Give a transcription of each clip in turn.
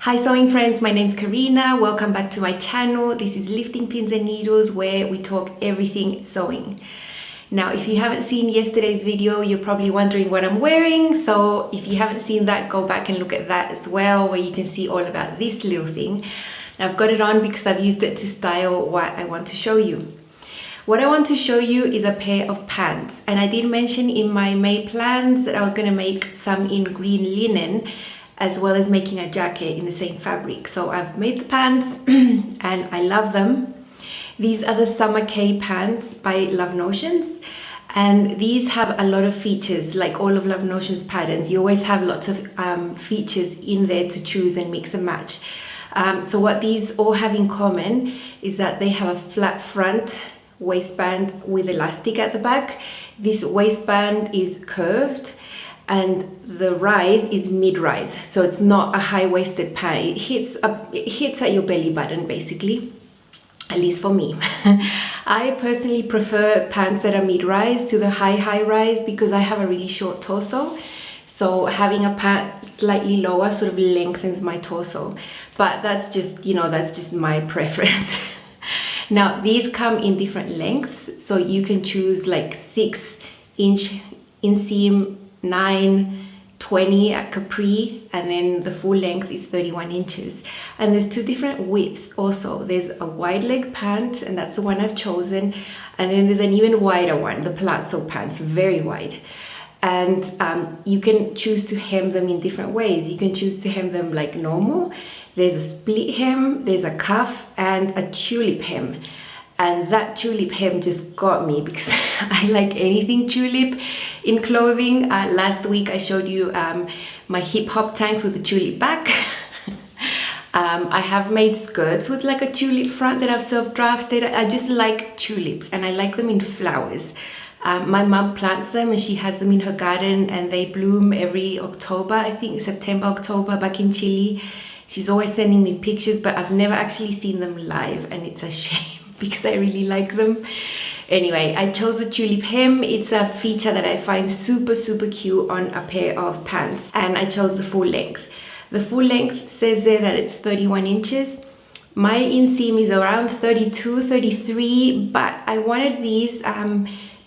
Hi sewing friends, my name's Karina. Welcome back to my channel. This is Lifting Pins and Needles, where we talk everything sewing. Now, if you haven't seen yesterday's video, you're probably wondering what I'm wearing. So if you haven't seen that, go back and look at that as well, where you can see all about this little thing. Now, I've got it on because I've used it to style what I want to show you. What I want to show you is a pair of pants. And I did mention in my May plans that I was going to make some in green linen, as well as making a jacket in the same fabric. So I've made the pants and I love them. These are the Summer Caye pants by Love Notions. And these have a lot of features, like all of Love Notions patterns. You always have lots of features in there to choose and mix and match. So what these all have in common is that they have a flat front waistband with elastic at the back. This waistband is curved, and the rise is mid-rise, so it's not a high-waisted pant. It hits at your belly button, basically, at least for me. I personally prefer pants that are mid-rise to the high rise because I have a really short torso, so having a pant slightly lower sort of lengthens my torso. But that's just, that's just my preference. Now, these come in different lengths, so you can choose like 6-inch inseam, 9, 20 at capri, and then the full length is 31 inches. And there's two different widths also. There's a wide leg pant, and that's the one I've chosen, and then there's an even wider one, the palazzo pants, very wide. And you can choose to hem them in different ways. You can choose to hem them like normal. There's a split hem, there's a cuff, and a tulip hem. And that tulip hem just got me because I like anything tulip in clothing. Last week I showed you my hip hop tanks with the tulip back. I have made skirts with like a tulip front that I've self-drafted. I just like tulips, and I like them in flowers. My mum plants them and she has them in her garden, and they bloom every October, I think September, October, back in Chile. She's always sending me pictures, but I've never actually seen them live, and it's a shame because I really like them. Anyway, I chose the tulip hem. It's a feature that I find super cute on a pair of pants, and I chose the full length. The full length says there that it's 31 inches. My inseam is around 32, 33, but I wanted these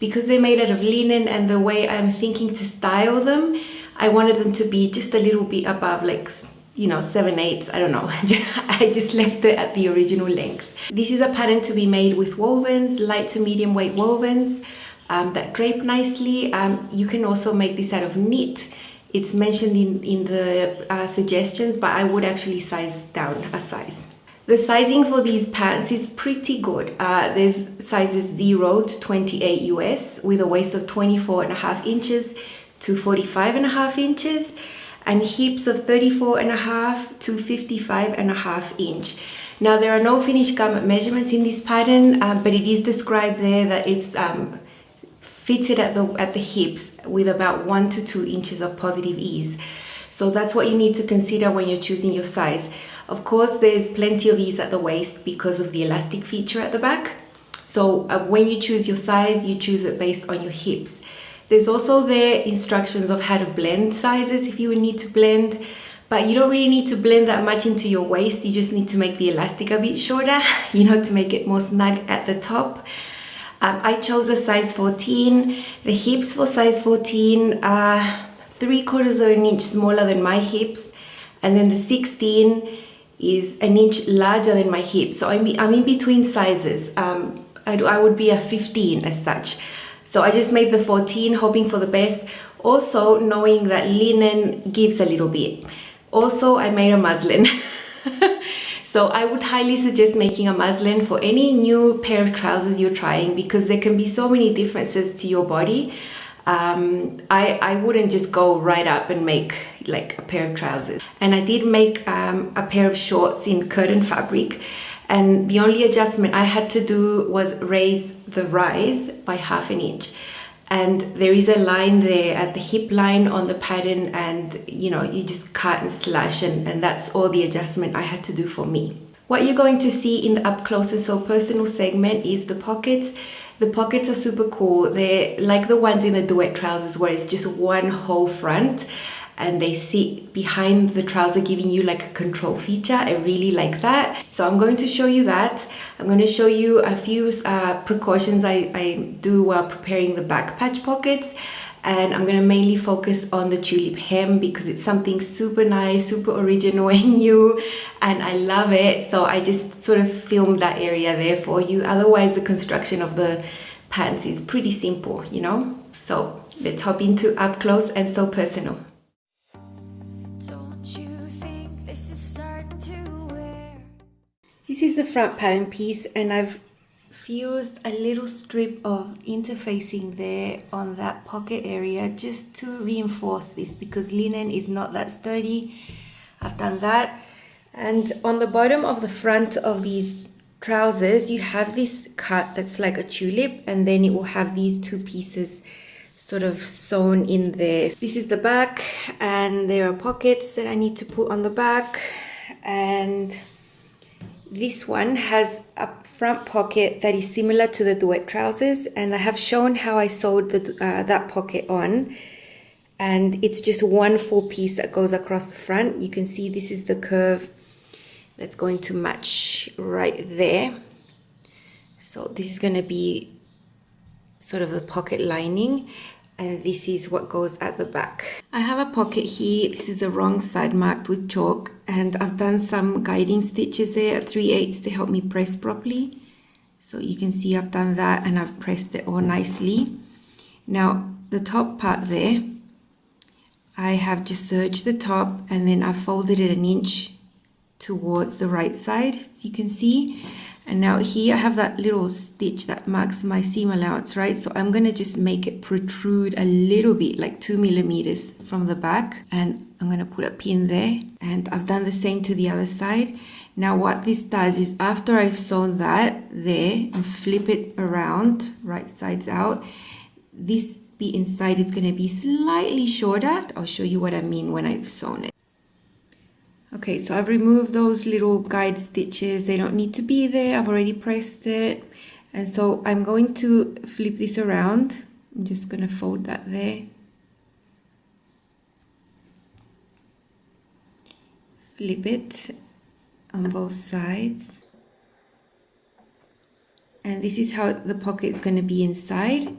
because they're made out of linen, and the way I'm thinking to style them, I wanted them to be just a little bit above, like 7/8, I don't know. I just left it at the original length. This is a pattern to be made with wovens, light to medium weight wovens that drape nicely. You can also make this out of knit. It's mentioned in the suggestions, but I would actually size down a size. The sizing for these pants is pretty good. There's sizes 0 to 28 US with a waist of 24.5 inches to 45.5 inches. And hips of 34.5 to 55.5 inch. Now, there are no finished garment measurements in this pattern, but it is described there that it's fitted at the hips with about 1 to 2 inches of positive ease. So that's what you need to consider when you're choosing your size. Of course, there's plenty of ease at the waist because of the elastic feature at the back. So when you choose your size, you choose it based on your hips. There's also there instructions of how to blend sizes if you would need to blend, but you don't really need to blend that much into your waist. You just need to make the elastic a bit shorter, to make it more snug at the top. I chose a size 14. The hips for size 14 are 3/4 of an inch smaller than my hips, and then the 16 is an inch larger than my hips. So I'm in between sizes. I would be a 15 as such. So I just made the 14, hoping for the best. Also knowing that linen gives a little bit. Also, I made a muslin. So I would highly suggest making a muslin for any new pair of trousers you're trying, because there can be so many differences to your body. I wouldn't just go right up and make like a pair of trousers. And I did make a pair of shorts in curtain fabric. And the only adjustment I had to do was raise the rise by 1/2 inch. And there is a line there at the hip line on the pattern, and you just cut and slash, and that's all the adjustment I had to do for me. What you're going to see in the up close and so personal segment is the pockets. The pockets are super cool. They're like the ones in the duet trousers where it's just one whole front. and they sit behind the trouser, giving you like a control feature. I really like that. So I'm going to show you that. I'm going to show you a few precautions I do while preparing the back patch pockets. And I'm going to mainly focus on the tulip hem because it's something super nice, super original and new, and I love it. So I just sort of filmed that area there for you. Otherwise, the construction of the pants is pretty simple, you know? So let's hop into up close and so personal. Don't you think this is starting to wear? This is the front pattern piece, and I've fused a little strip of interfacing there on that pocket area just to reinforce this because linen is not that sturdy. I've done that. And on the bottom of the front of these trousers, you have this cut that's like a tulip, and then it will have these two pieces sort of sewn in there. This is the back, and there are pockets that I need to put on the back, and this one has a front pocket that is similar to the duet trousers, and I have shown how I sewed that pocket on, and it's just one full piece that goes across the front. You can see this is the curve that's going to match right there. So this is going to be sort of the pocket lining, and this is what goes at the back. I have a pocket here. This is the wrong side marked with chalk, and I've done some guiding stitches there at 3/8 to help me press properly. So you can see I've done that and I've pressed it all nicely. Now the top part there, I have just serged the top, and then I've folded it an inch towards the right side, as you can see. And now here I have that little stitch that marks my seam allowance, right? So I'm going to just make it protrude a little bit, like 2 millimeters from the back. And I'm going to put a pin there. And I've done the same to the other side. Now what this does is after I've sewn that there and flip it around, right sides out, this bit inside is going to be slightly shorter. I'll show you what I mean when I've sewn it. Okay, so I've removed those little guide stitches. They don't need to be there. I've already pressed it. And so I'm going to flip this around. I'm just going to fold that there. Flip it on both sides. And this is how the pocket is going to be inside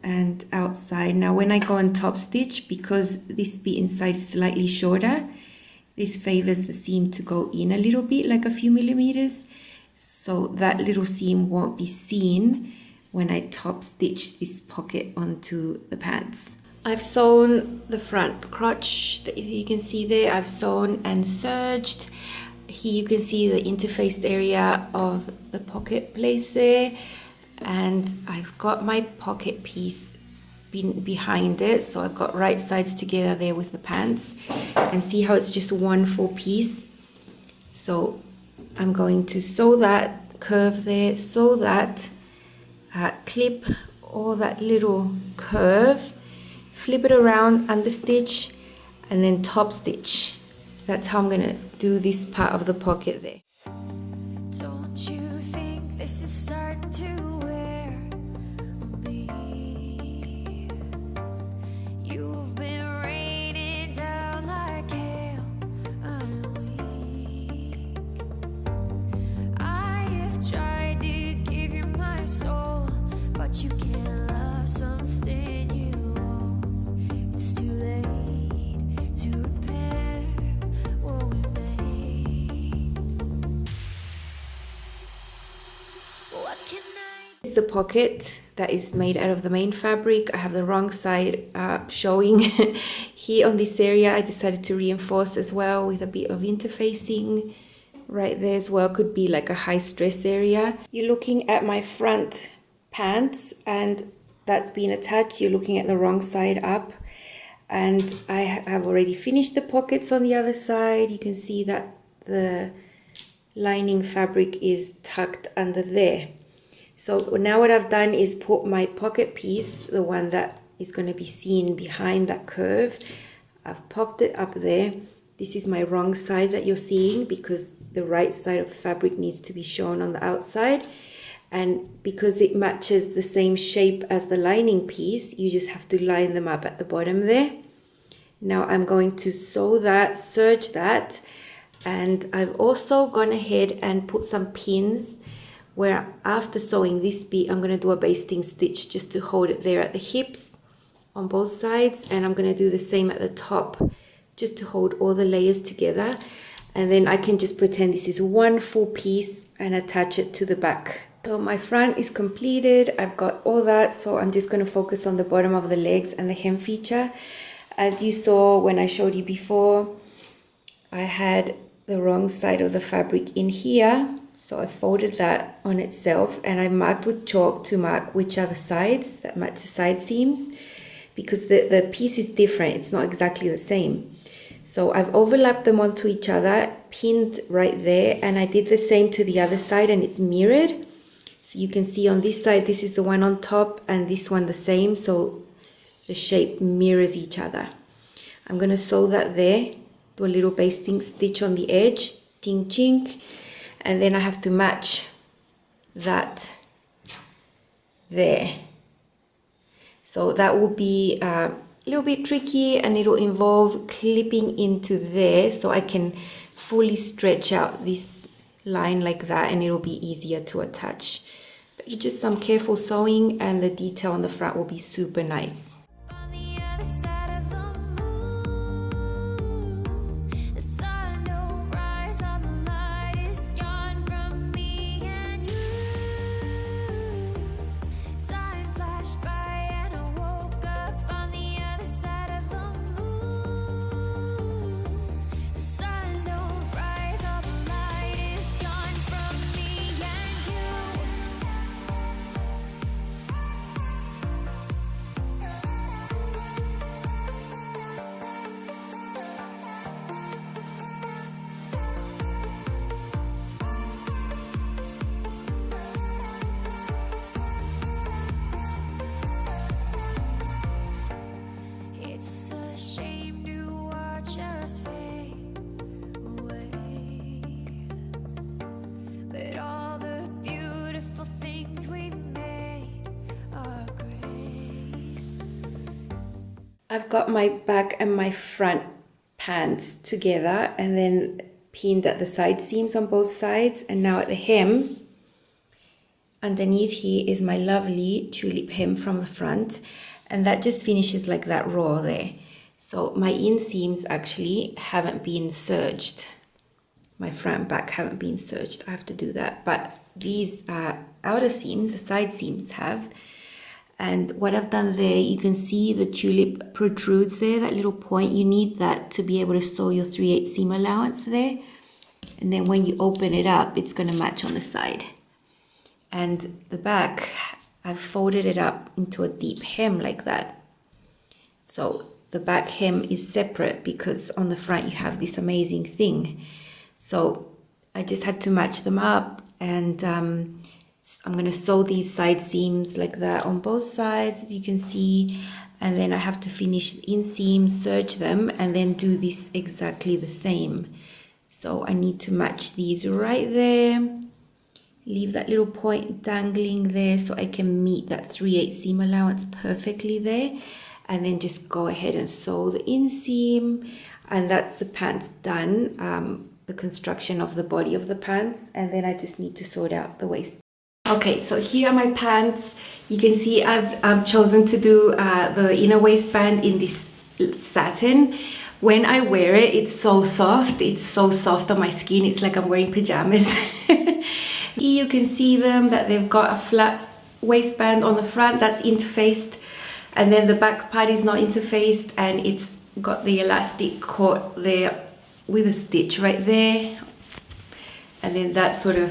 and outside. Now when I go on top stitch, because this bit inside is slightly shorter, this favors the seam to go in a little bit, like a few millimeters, so that little seam won't be seen when I top stitch this pocket onto the pants. I've sewn the front crotch that you can see there. I've sewn and serged. Here you can see the interfaced area of the pocket place there, and I've got my pocket piece behind it, so I've got right sides together there with the pants, and see how it's just one full piece. So I'm going to sew that curve there, sew that, clip all that little curve, flip it around, under stitch, and then top stitch. That's how I'm gonna do this part of the pocket there. Don't you think this is starting to wear on me? You've been rated down like hell, I'm weak. I have tried to give you my soul, but you can't love something you own. It's too late to repair what we made. What can I... This is the pocket that is made out of the main fabric. I have the wrong side showing. Here on this area I decided to reinforce as well with a bit of interfacing right there as well. Could be like a high stress area. You're looking at my front pants and that's been attached. You're looking at the wrong side up, and I have already finished the pockets on the other side. You can see that the lining fabric is tucked under there. So now what I've done is put my pocket piece, the one that is going to be seen behind that curve, I've popped it up there. This is my wrong side that you're seeing because the right side of the fabric needs to be shown on the outside. And because it matches the same shape as the lining piece, you just have to line them up at the bottom there. Now I'm going to sew that, serge that, and I've also gone ahead and put some pins where after sewing this bit, I'm going to do a basting stitch just to hold it there at the hips on both sides, and I'm going to do the same at the top just to hold all the layers together, and then I can just pretend this is one full piece and attach it to the back. So my front is completed, I've got all that, so I'm just going to focus on the bottom of the legs and the hem feature. As you saw when I showed you before, I had the wrong side of the fabric in here, so I folded that on itself and I marked with chalk to mark which are the sides that match the side seams, because the piece is different, it's not exactly the same. So I've overlapped them onto each other, pinned right there, and I did the same to the other side and it's mirrored. So you can see on this side, this is the one on top and this one the same, so the shape mirrors each other. I'm going to sew that there, do a little basting stitch on the edge, chink chink, and then I have to match that there. So that will be a little bit tricky and it'll involve clipping into there so I can fully stretch out this line like that and it'll be easier to attach. But just some careful sewing and the detail on the front will be super nice. I've got my back and my front pants together and then pinned at the side seams on both sides, and now at the hem underneath here is my lovely tulip hem from the front, and that just finishes like that raw there. So my inseams actually haven't been serged, my front and back haven't been serged, I have to do that, but these outer seams, the side seams have. And what I've done there, you can see the tulip protrudes there, that little point. You need that to be able to sew your 3/8 seam allowance there. And then when you open it up, it's going to match on the side. And the back, I've folded it up into a deep hem like that. So the back hem is separate because on the front you have this amazing thing. So I just had to match them up, and I'm going to sew these side seams like that on both sides, as you can see, and then I have to finish the inseams, serge them, and then do this exactly the same. So I need to match these right there, leave that little point dangling there so I can meet that 3/8 seam allowance perfectly there, and then just go ahead and sew the inseam, and that's the pants done, the construction of the body of the pants, and then I just need to sort out the waist. Okay, so here are my pants. You can see I've chosen to do the inner waistband in this satin. When I wear it, it's so soft. It's so soft on my skin. It's like I'm wearing pajamas. Here you can see them, that they've got a flat waistband on the front that's interfaced. And then the back part is not interfaced, and it's got the elastic caught there with a stitch right there. And then that sort of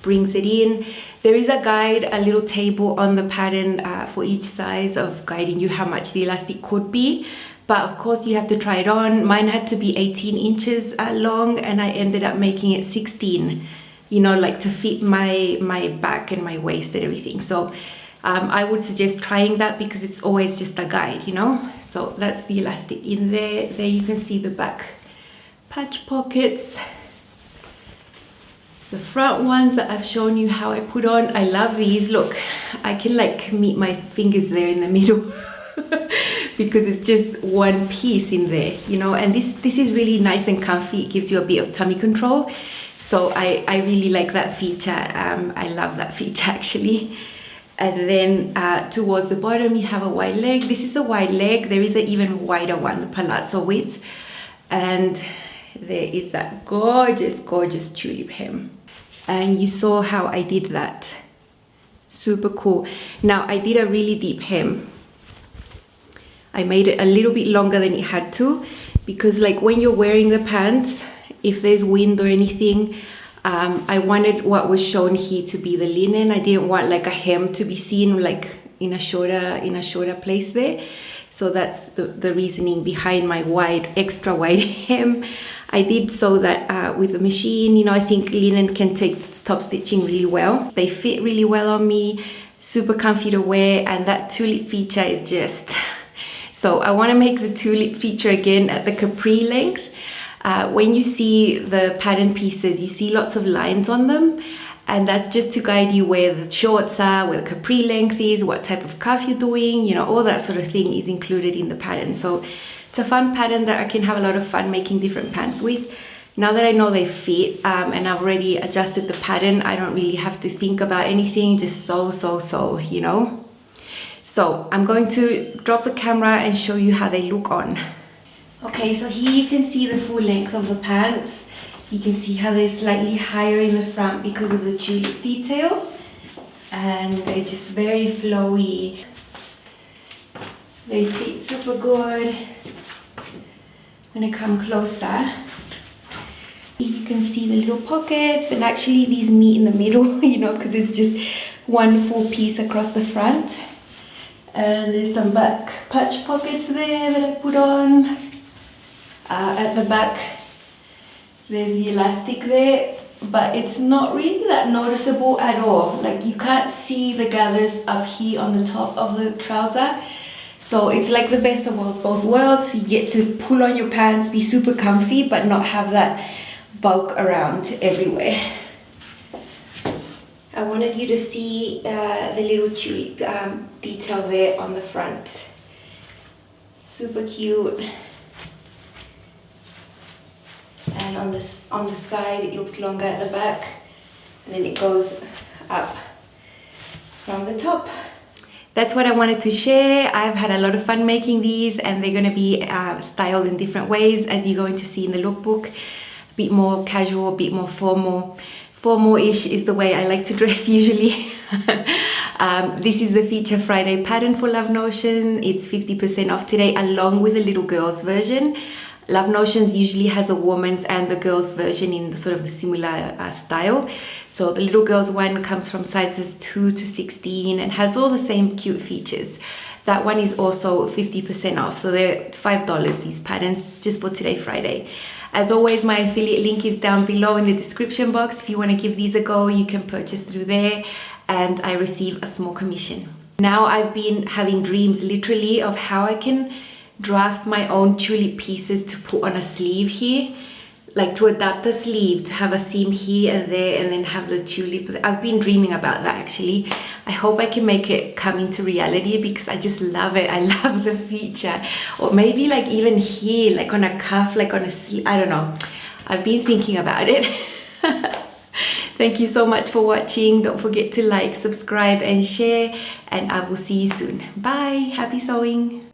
brings it in. There is a guide, a little table on the pattern for each size of guiding you how much the elastic could be, but of course you have to try it on. Mine had to be 18 inches long and I ended up making it 16, you know, like to fit my back and my waist and everything. So I would suggest trying that because it's always just a guide, you know. So that's the elastic in there. There you can see the back patch pockets. The front ones that I've shown you how I put on, I love these. Look, I can like meet my fingers there in the middle because it's just one piece in there, you know. And this is really nice and comfy. It gives you a bit of tummy control, so I really like that feature. I love that feature actually. And then towards the bottom you have a wide leg. This is a wide leg. There is an even wider one, the palazzo width, and there is that gorgeous tulip hem. And you saw how I did that. Super cool. Now I did a really deep hem. I made it a little bit longer than it had to, because like when you're wearing the pants, if there's wind or anything, I wanted what was shown here to be the linen. I didn't want like a hem to be seen like in a shorter place there. So that's the reasoning behind my extra wide hem. I did sew that with the machine. You know, I think linen can take top stitching really well. They fit really well on me, super comfy to wear, and that tulip feature is just... So I want to make the tulip feature again at the capri length. When you see the pattern pieces, you see lots of lines on them, and that's just to guide you where the shorts are, where the capri length is, what type of cuff you're doing, you know, all that sort of thing is included in the pattern. So it's a fun pattern that I can have a lot of fun making different pants with. Now that I know they fit and I've already adjusted the pattern, I don't really have to think about anything, just sew, you know. So I'm going to drop the camera and show you how they look on. Okay, so here you can see the full length of the pants. You can see how they're slightly higher in the front because of the tulip detail. And they're just very flowy. They fit super good. I'm gonna come closer. You can see the little pockets, and actually these meet in the middle, you know, because it's just one full piece across the front. And there's some back patch pockets there that I put on. At the back, there's the elastic there, but it's not really that noticeable at all. Like you can't see the gathers up here on the top of the trouser. So it's like the best of both worlds. You get to pull on your pants, be super comfy, but not have that bulk around everywhere. I wanted you to see the little tulip detail there on the front. Super cute. And on the side it looks longer at the back, and then it goes up from the top. That's what I wanted to share. I've had a lot of fun making these, and they're going to be styled in different ways, as you're going to see in the lookbook. A bit more casual, a bit more formal. Formal-ish is the way I like to dress usually. This is the Feature Friday pattern for Love Notion. It's 50% off today, along with a little girl's version. Love Notions usually has a woman's and the girl's version in the sort of the similar style. So the little girl's one comes from sizes 2 to 16 and has all the same cute features. That one is also 50% off. So they're $5, these patterns, just for today, Friday. As always, my affiliate link is down below in the description box. If you want to give these a go, you can purchase through there, and I receive a small commission. Now I've been having dreams literally of how I can draft my own tulip pieces to put on a sleeve here, like to adapt a sleeve to have a seam here and there, and then have the tulip. I've been dreaming about that actually. I hope I can make it come into reality, because I just love it. I love the feature. Or maybe like even here, like on a cuff, like on a sleeve, I don't know. I've been thinking about it. Thank you so much for watching. Don't forget to like, subscribe and share, and I will see you soon. Bye. Happy sewing.